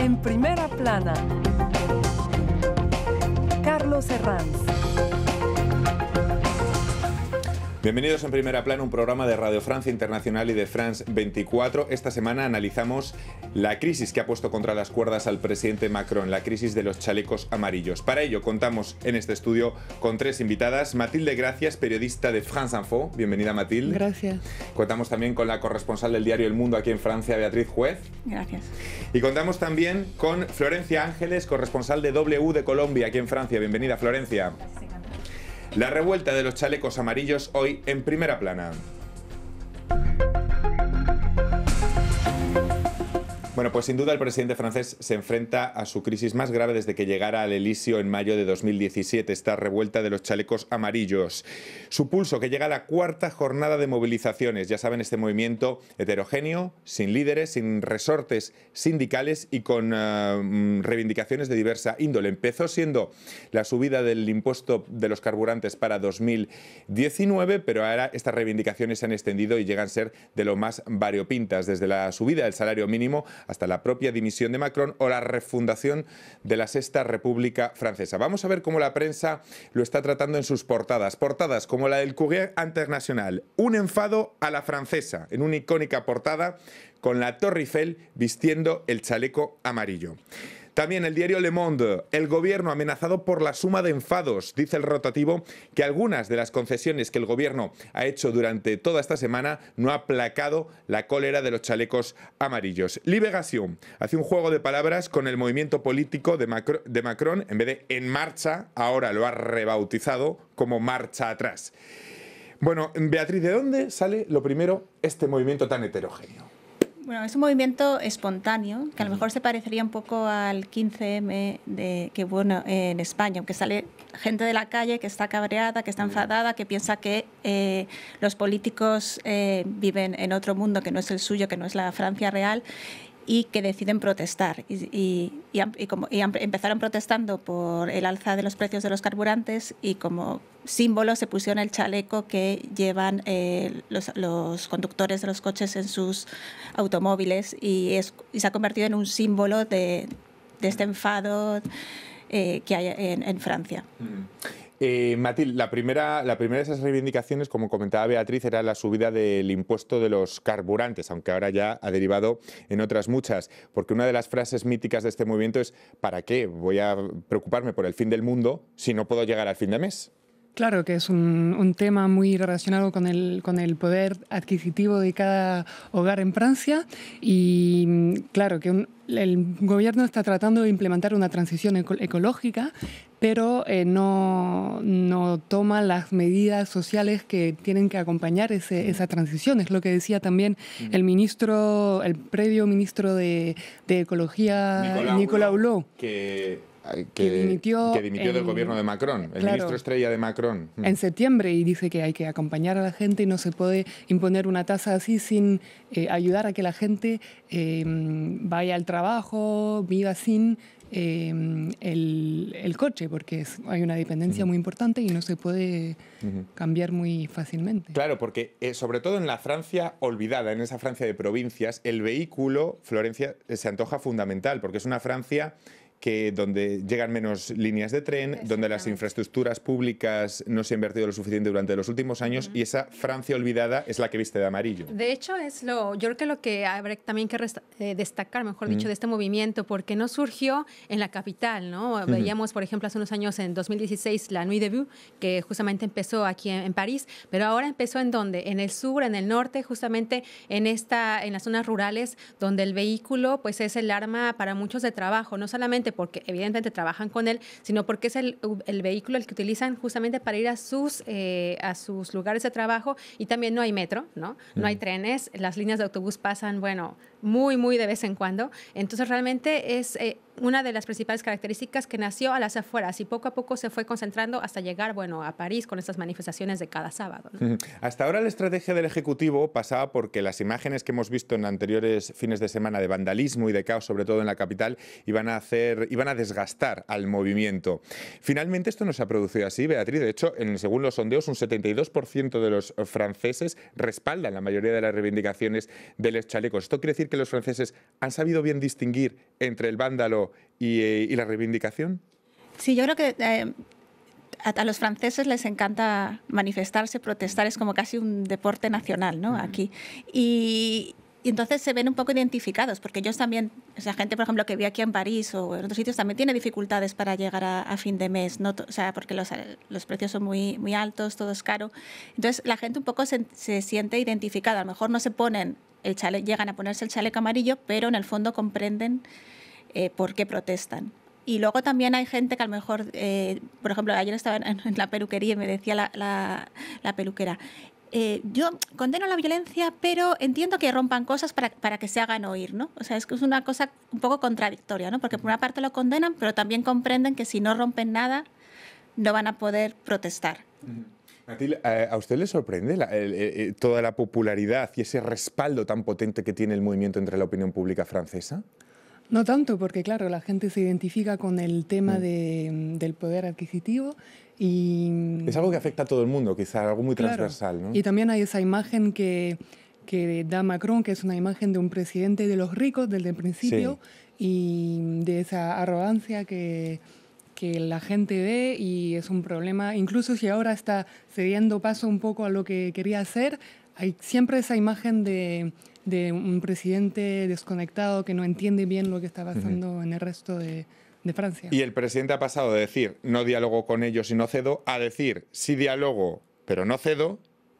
En primera plana, Carlos Herranz. Bienvenidos en Primera Plana, un programa de Radio Francia Internacional y de France 24. Esta semana analizamos la crisis que ha puesto contra las cuerdas al presidente Macron, la crisis de los chalecos amarillos. Para ello contamos en este estudio con tres invitadas. Matilde Gracias, periodista de France Info. Bienvenida, Matilde. Gracias. Contamos también con la corresponsal del diario El Mundo aquí en Francia, Beatriz Juez. Gracias. Y contamos también con Florencia Ángeles, corresponsal de W de Colombia aquí en Francia. Bienvenida, Florencia. La revuelta de los chalecos amarillos hoy en Primera Plana. Bueno, pues sin duda el presidente francés se enfrenta a su crisis más grave desde que llegara al Elíseo en mayo de 2017, esta revuelta de los chalecos amarillos. Su pulso, que llega a la cuarta jornada de movilizaciones. Ya saben, este movimiento heterogéneo, sin líderes, sin resortes sindicales y con reivindicaciones de diversa índole. Empezó siendo la subida del impuesto de los carburantes para 2019, pero ahora estas reivindicaciones se han extendido y llegan a ser de lo más variopintas, desde la subida del salario mínimo hasta la propia dimisión de Macron o la refundación de la Sexta República Francesa. Vamos a ver cómo la prensa lo está tratando en sus portadas. Portadas como la del Courrier International. Un enfado a la francesa, en una icónica portada con la Torre Eiffel vistiendo el chaleco amarillo. También el diario Le Monde, el gobierno amenazado por la suma de enfados. Dice el rotativo que algunas de las concesiones que el gobierno ha hecho durante toda esta semana no ha aplacado la cólera de los chalecos amarillos. Libération hace un juego de palabras con el movimiento político de Macron. En vez de En Marcha, ahora lo ha rebautizado como Marcha Atrás. Bueno, Beatriz, ¿de dónde sale lo primero este movimiento tan heterogéneo? Bueno, es un movimiento espontáneo, que a lo mejor se parecería un poco al 15M que bueno en España, aunque sale gente de la calle que está cabreada, que está enfadada, que piensa que los políticos viven en otro mundo que no es el suyo, que no es la Francia real, y que deciden protestar. Empezaron protestando por el alza de los precios de los carburantes y como símbolo se pusieron el chaleco que llevan los conductores de los coches en sus automóviles y se ha convertido en un símbolo de este enfado que hay en Francia. Matilde, la primera de esas reivindicaciones, como comentaba Beatriz, era la subida del impuesto de los carburantes, aunque ahora ya ha derivado en otras muchas, porque una de las frases míticas de este movimiento es ¿para qué voy a preocuparme por el fin del mundo si no puedo llegar al fin de mes? Claro que es un tema muy relacionado con el poder adquisitivo de cada hogar en Francia y claro que el gobierno está tratando de implementar una transición ecológica, pero no toma las medidas sociales que tienen que acompañar esa transición. Es lo que decía también el previo ministro de Ecología, Nicolas Hulot. Que dimitió del gobierno de Macron, el ministro estrella de Macron. En septiembre, y dice que hay que acompañar a la gente y no se puede imponer una tasa así sin ayudar a que la gente vaya al trabajo, viva sin el coche, porque hay una dependencia muy importante y no se puede cambiar muy fácilmente. Claro, porque sobre todo en la Francia olvidada, en esa Francia de provincias, el vehículo, Florencia, se antoja fundamental, porque es una Francia donde llegan menos líneas de tren, donde las infraestructuras públicas no se ha invertido lo suficiente durante los últimos años y esa Francia olvidada es la que viste de amarillo. De hecho, yo creo que lo que habrá también que destacar, mejor dicho, de este movimiento, porque no surgió en la capital, ¿no? Veíamos, por ejemplo, hace unos años, en 2016, la Nuit Debout, que justamente empezó aquí en París, pero ahora empezó ¿en dónde? En el sur, en el norte, justamente en las zonas rurales, donde el vehículo pues es el arma para muchos de trabajo, no solamente porque evidentemente trabajan con él, sino porque es el vehículo el que utilizan justamente para ir a sus lugares de trabajo, y también no hay metro, ¿no? No hay trenes, las líneas de autobús pasan, bueno, muy de vez en cuando. Entonces realmente es una de las principales características que nació a las afueras y poco a poco se fue concentrando hasta llegar, bueno, a París con estas manifestaciones de cada sábado, ¿no? Hasta ahora la estrategia del Ejecutivo pasaba porque las imágenes que hemos visto en anteriores fines de semana de vandalismo y de caos, sobre todo en la capital, iban a desgastar al movimiento. Finalmente esto no se ha producido así, Beatriz. De hecho, según los sondeos, un 72% de los franceses respaldan la mayoría de las reivindicaciones de los chalecos. ¿Esto quiere decir que los franceses han sabido bien distinguir entre el vándalo y la reivindicación? Sí, yo creo que a los franceses les encanta manifestarse, protestar, es como casi un deporte nacional, ¿no? Aquí. Y entonces se ven un poco identificados, porque ellos también, o sea, gente, por ejemplo, que vive aquí en París o en otros sitios, también tiene dificultades para llegar a fin de mes, ¿no? O sea, porque los precios son muy, muy altos, todo es caro. Entonces la gente un poco se siente identificada. A lo mejor no se ponen el chaleco, llegan a ponerse el chaleco amarillo, pero en el fondo comprenden por qué protestan. Y luego también hay gente que a lo mejor, por ejemplo, ayer estaba en la peluquería y me decía la peluquera, yo condeno la violencia, pero entiendo que rompan cosas para que se hagan oír, ¿no? O sea, es que es una cosa un poco contradictoria, ¿no? Porque por una parte lo condenan, pero también comprenden que si no rompen nada, no van a poder protestar. Matilde, ¿a usted le sorprende toda la popularidad y ese respaldo tan potente que tiene el movimiento entre la opinión pública francesa? No tanto, porque claro, la gente se identifica con el tema del poder adquisitivo y... Es algo que afecta a todo el mundo, quizá algo muy claro, transversal, ¿no? Y también hay esa imagen que da Macron, que es una imagen de un presidente de los ricos desde el principio, sí, y de esa arrogancia que la gente ve, y es un problema. Incluso si ahora está cediendo paso un poco a lo que quería hacer, hay siempre esa imagen de un presidente desconectado que no entiende bien lo que está pasando en el resto de Francia. Y el presidente ha pasado de decir no dialogo con ellos y no cedo a decir sí dialogo pero no cedo,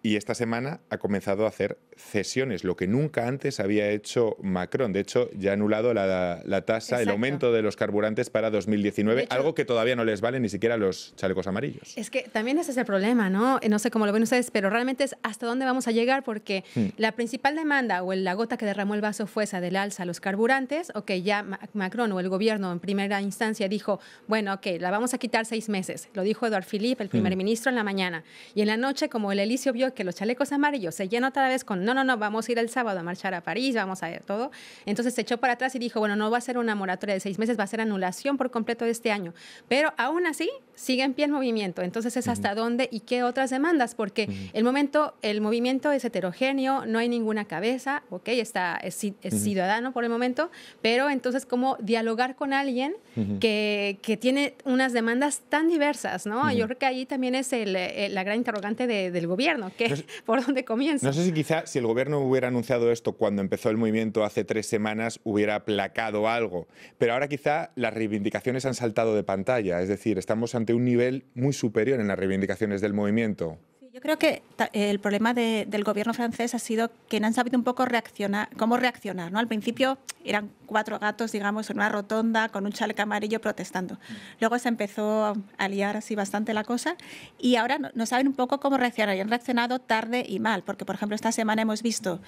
y esta semana ha comenzado a hacer cesiones, lo que nunca antes había hecho Macron. De hecho, ya ha anulado la tasa, exacto, el aumento de los carburantes para 2019, hecho, algo que todavía no les vale ni siquiera a los chalecos amarillos. Es que también ese es el problema, ¿no? No sé cómo lo ven ustedes, pero realmente es hasta dónde vamos a llegar, porque la principal demanda o la gota que derramó el vaso fue esa del alza a los carburantes. Ok, ya Macron o el gobierno en primera instancia dijo, bueno, ok, la vamos a quitar 6 meses. Lo dijo Édouard Philippe, el primer ministro, en la mañana. Y en la noche, como el Elíseo vio que los chalecos amarillos se llenan otra vez con no, vamos a ir el sábado a marchar a París, vamos a ver todo. Entonces se echó para atrás y dijo, bueno, no va a ser una moratoria de 6 meses, va a ser anulación por completo de este año. Pero aún así sigue en pie el movimiento. Entonces es hasta dónde y qué otras demandas, porque el movimiento es heterogéneo, no hay ninguna cabeza, ok, es ciudadano por el momento, pero entonces cómo dialogar con alguien que tiene unas demandas tan diversas, ¿no? Yo creo que ahí también es la gran interrogante del gobierno, que por dónde comienza. No sé si quizá si el gobierno hubiera anunciado esto cuando empezó el movimiento hace 3 semanas hubiera aplacado algo, pero ahora quizá las reivindicaciones han saltado de pantalla, es decir, estamos ante un nivel muy superior en las reivindicaciones del movimiento. Yo creo que el problema del gobierno francés ha sido que no han sabido un poco cómo reaccionar, ¿no? Al principio eran 4 gatos, digamos, en una rotonda con un chaleco amarillo protestando. Luego se empezó a liar así bastante la cosa y ahora no saben un poco cómo reaccionar. Y han reaccionado tarde y mal, porque, por ejemplo, esta semana hemos visto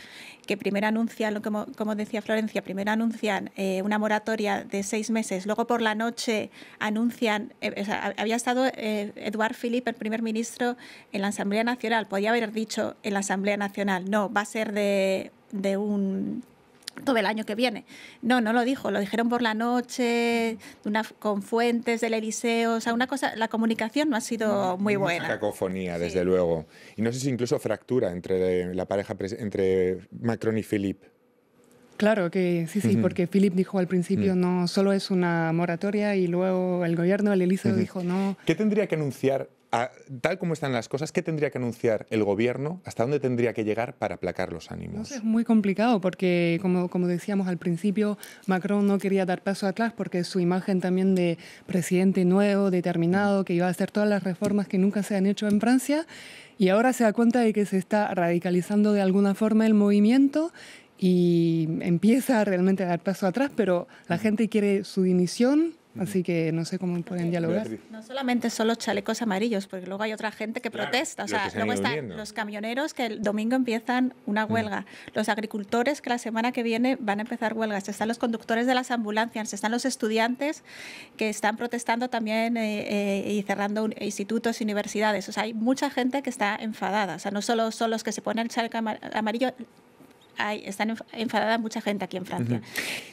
que primero anuncian, como decía Florencia, primero anuncian una moratoria de 6 meses, luego por la noche anuncian, había estado Édouard Philippe, el primer ministro, en la Asamblea Nacional, podía haber dicho en la Asamblea Nacional, no, va a ser de todo el año que viene. No lo dijo, lo dijeron por la noche, con fuentes del Elíseo, o sea, una cosa, la comunicación no ha sido muy buena. Una cacofonía, desde luego. Y no sé si incluso fractura entre la pareja, entre Macron y Philippe. Claro que sí, porque Philippe dijo al principio no, solo es una moratoria, y luego el gobierno, el Elíseo, dijo no. ¿Qué tendría que anunciar, tal como están las cosas, qué tendría que anunciar el gobierno? ¿Hasta dónde tendría que llegar para aplacar los ánimos? No sé, es muy complicado porque, como decíamos al principio, Macron no quería dar paso atrás porque su imagen también de presidente nuevo, determinado, que iba a hacer todas las reformas que nunca se han hecho en Francia, y ahora se da cuenta de que se está radicalizando de alguna forma el movimiento y empieza realmente a dar paso atrás, pero la gente quiere su dimisión Así que no sé cómo pueden dialogar. No solamente son los chalecos amarillos, porque luego hay otra gente que protesta. O sea, luego están los camioneros que el domingo empiezan una huelga, los agricultores que la semana que viene van a empezar huelgas, están los conductores de las ambulancias, están los estudiantes que están protestando también y cerrando institutos y universidades. O sea, hay mucha gente que está enfadada. O sea, no solo son los que se ponen el chaleco amarillo, están enfadada mucha gente aquí en Francia.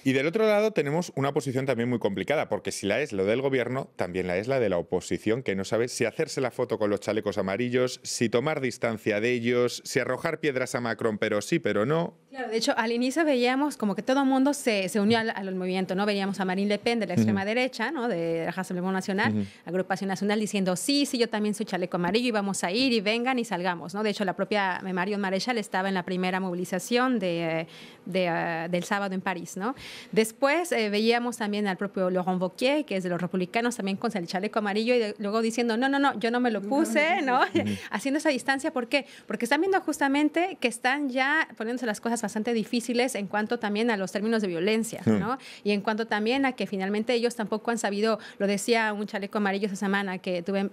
Y del otro lado tenemos una posición también muy complicada, porque si la es lo del gobierno, también la es la de la oposición, que no sabe si hacerse la foto con los chalecos amarillos, si tomar distancia de ellos, si arrojar piedras a Macron, pero sí, pero no. Claro, de hecho, al inicio veíamos como que todo el mundo se unió al movimiento, ¿no? Veíamos a Marine Le Pen de la extrema derecha, ¿no? De Rassemblement National, Agrupación Nacional, diciendo, sí, yo también soy chaleco amarillo y vamos a ir y vengan y salgamos, ¿no? De hecho, la propia Marion Maréchal estaba en la primera movilización del sábado en París, ¿no? Después veíamos también al propio Laurent Wauquiez, que es de los republicanos, también con el chaleco amarillo y luego diciendo, no, yo no me lo puse, ¿no? Haciendo esa distancia, ¿por qué? Porque están viendo justamente que están ya poniéndose las cosas bastante difíciles en cuanto también a los términos de violencia, ¿no? Y en cuanto también a que finalmente ellos tampoco han sabido, lo decía un chaleco amarillo esa semana que tuve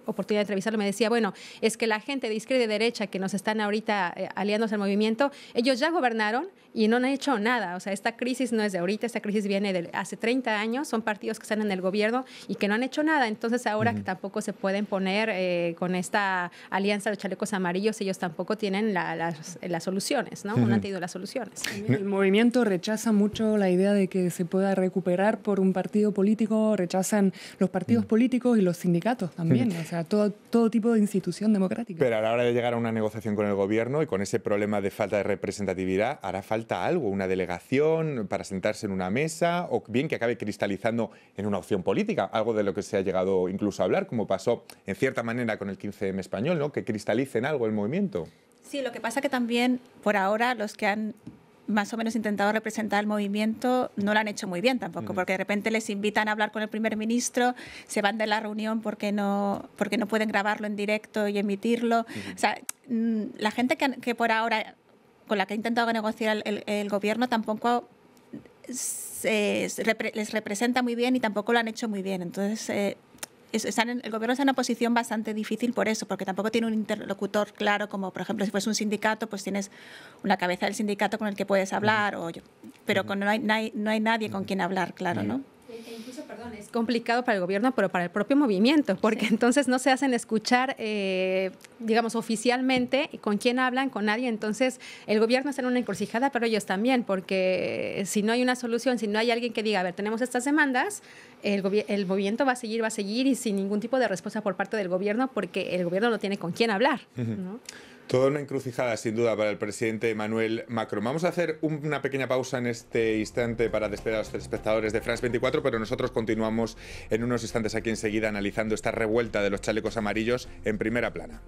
oportunidad de entrevistarlo, me decía, bueno, es que la gente de izquierda y de derecha que nos están ahorita aliándose al movimiento, ellos ya gobernaron y no han hecho nada. O sea, esta crisis no es de ahorita, esta crisis viene de hace 30 años, son partidos que están en el gobierno y que no han hecho nada. Entonces ahora que tampoco se pueden poner con esta alianza de chalecos amarillos, ellos tampoco tienen las soluciones, ¿no? No han tenido las soluciones. El movimiento rechaza mucho la idea de que se pueda recuperar por un partido político, rechazan los partidos políticos y los sindicatos también, o sea, todo tipo de institución democrática. Pero a la hora de llegar a una negociación con el gobierno y con ese problema de falta de representatividad, hará falta algo, una delegación para sentarse en una mesa o bien que acabe cristalizando en una opción política, algo de lo que se ha llegado incluso a hablar, como pasó en cierta manera con el 15M español, ¿no? Que cristalice en algo el movimiento. Sí, lo que pasa que también por ahora los que han más o menos intentado representar el movimiento no lo han hecho muy bien tampoco, porque de repente les invitan a hablar con el primer ministro, se van de la reunión porque no pueden grabarlo en directo y emitirlo. O sea, la gente que por ahora con la que ha intentado negociar el gobierno tampoco les representa muy bien y tampoco lo han hecho muy bien. Entonces, el gobierno está en una posición bastante difícil por eso, porque tampoco tiene un interlocutor claro, como por ejemplo si fuese un sindicato, pues tienes una cabeza del sindicato con el que puedes hablar, pero no hay nadie con quien hablar, claro, ¿no? Incluso, perdón, es complicado para el gobierno, pero para el propio movimiento, porque entonces no se hacen escuchar, digamos, oficialmente con quién hablan, con nadie. Entonces, el gobierno está en una encrucijada, pero ellos también, porque si no hay una solución, si no hay alguien que diga, a ver, tenemos estas demandas, el movimiento va a seguir y sin ningún tipo de respuesta por parte del gobierno, porque el gobierno no tiene con quién hablar, ¿no? Toda una encrucijada, sin duda, para el presidente Emmanuel Macron. Vamos a hacer una pequeña pausa en este instante para despedir a los telespectadores de France 24, pero nosotros continuamos en unos instantes aquí enseguida analizando esta revuelta de los chalecos amarillos en Primera Plana.